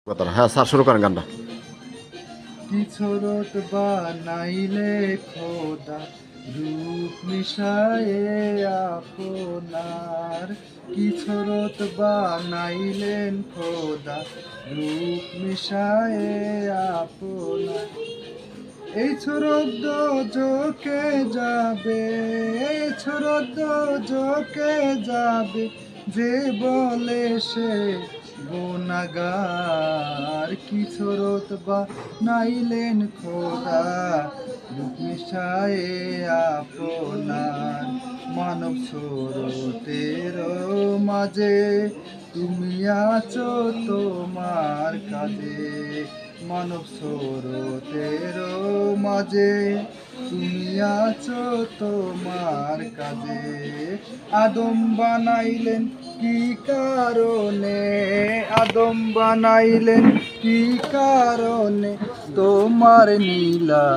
হ্যাঁ স্যার, শুরু করেন গানটা। কি ছরত বানাইলে খোদা রূপ মিশায়ে আপনার, কি ছরত বানাইলেন খোদা রূপ মিশায়ে আপনার। এই ছরত জোকে যাবে, এই ছরত জোকে যাবে, যে বলে সে গুনাহগার। কি ছরত বানাইলেন খোদা রূপ মিশায়ে আপনার। মানব স্রোতের মাঝে তুমি আছো তোমার কাজে, মানব স্রোতের মাঝে তুমি আছো তোমার কাজে। আদম বানাইলেন কি কারণে, আদম বানাইলেন কি কারণে, তোমার নীলা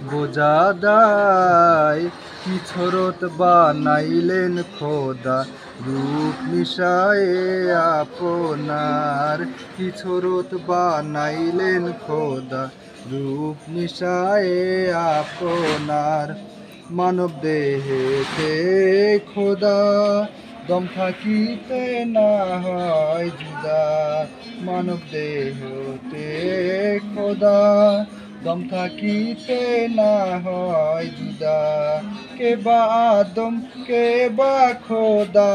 বোঝা দায়। কি ছরত বানাইলেন খোদা রূপ মিশায়ে আপনার, কি ছরত বানাইলেন খোদা রূপ মিশায়ে আপনার। মানব দেহেতে খোদা দম থাকিতে না হয় জুদা, মানব দেহতে খোদা দম থাকিতে না হয় জুদা। কে বা আদম কে বা খোদা,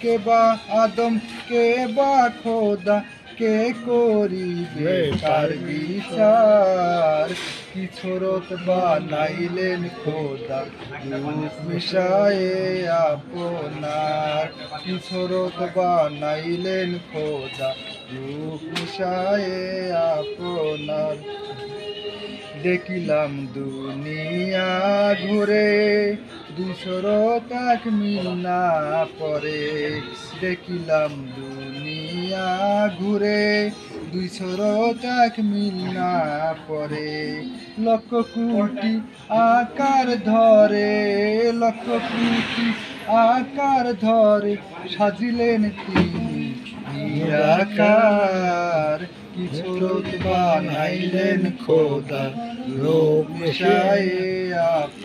কে বা আদম কে বা খোদা, কে করিবে তার বিচার। কি ছরত বানাইলেন খোদা রূপ মিশায়ে আপনার, কি ছরত বানাইলেন খোদা রূপ মিশায়ে আপনার। দেখিলাম দুনিয়া ঘুরে দুশরত এক মিল না পরে, দেখিলাম দুনিয়া ঘুরে দুইশরত এক মিল না পরে। লক্ষ কোটি আকার ধরে, লক্ষ কোটি আকার ধরে সাজিলেন তিনি নিরাকার। কি ছরত বানাইলেন খোদা রূপ মিশায়ে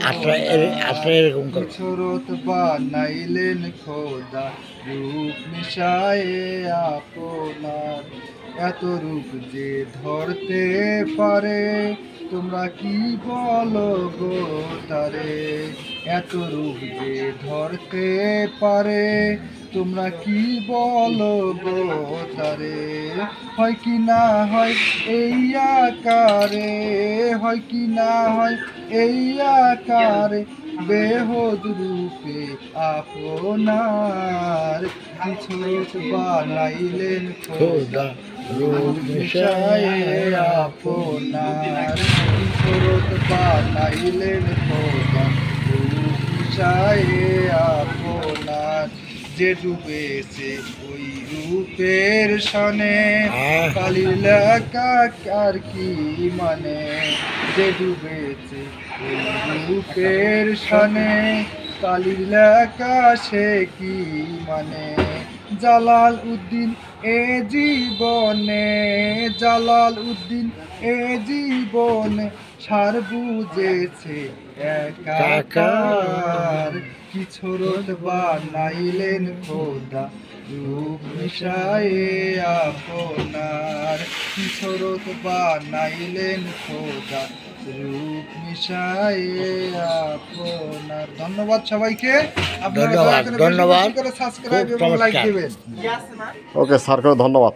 আপনার, কি ছরত বানাইলেন খোদা রূপ মিশায়ে আপনার। এত রূপ যে ধরতে পারে তোমরা কি বলো গো তারে, এত রূপ যে ধরতে পারে তোমরা কি বলো গো তারে। হয় কি না হয় এই আকারে, হয় কি না হয় এই আকারে, বেহদ রূপে আপনার। কি ছরত বানাইলেন খোদা রূপ মিশায়ে আপনার, কি ছরত বানাইলেন খোদা রূপ মিশায়ে আপনার। যে ডুবেছে ওই রূপের সনে কালির লেখা আর কি মানে, যে ডুবেছে ওই রূপের সনে কালির লেখা সে কি মানে। জালাল উদ্দিন এ জীবনে, জালাল উদ্দিন এ জীবনে সার বুঝেছে একাকার। কি ছরত বানাইলেন খোদা রূপ মিশায়ে আপনার, কি ছরত বানাইলেন খোদা রূপ মিশায়ে আপনার। ধন্যবাদ সবাইকে, আপনারা ধন্যবাদ, সাবস্ক্রাইব এবং লাইক দিবেন। ওকে স্যারকে ধন্যবাদ।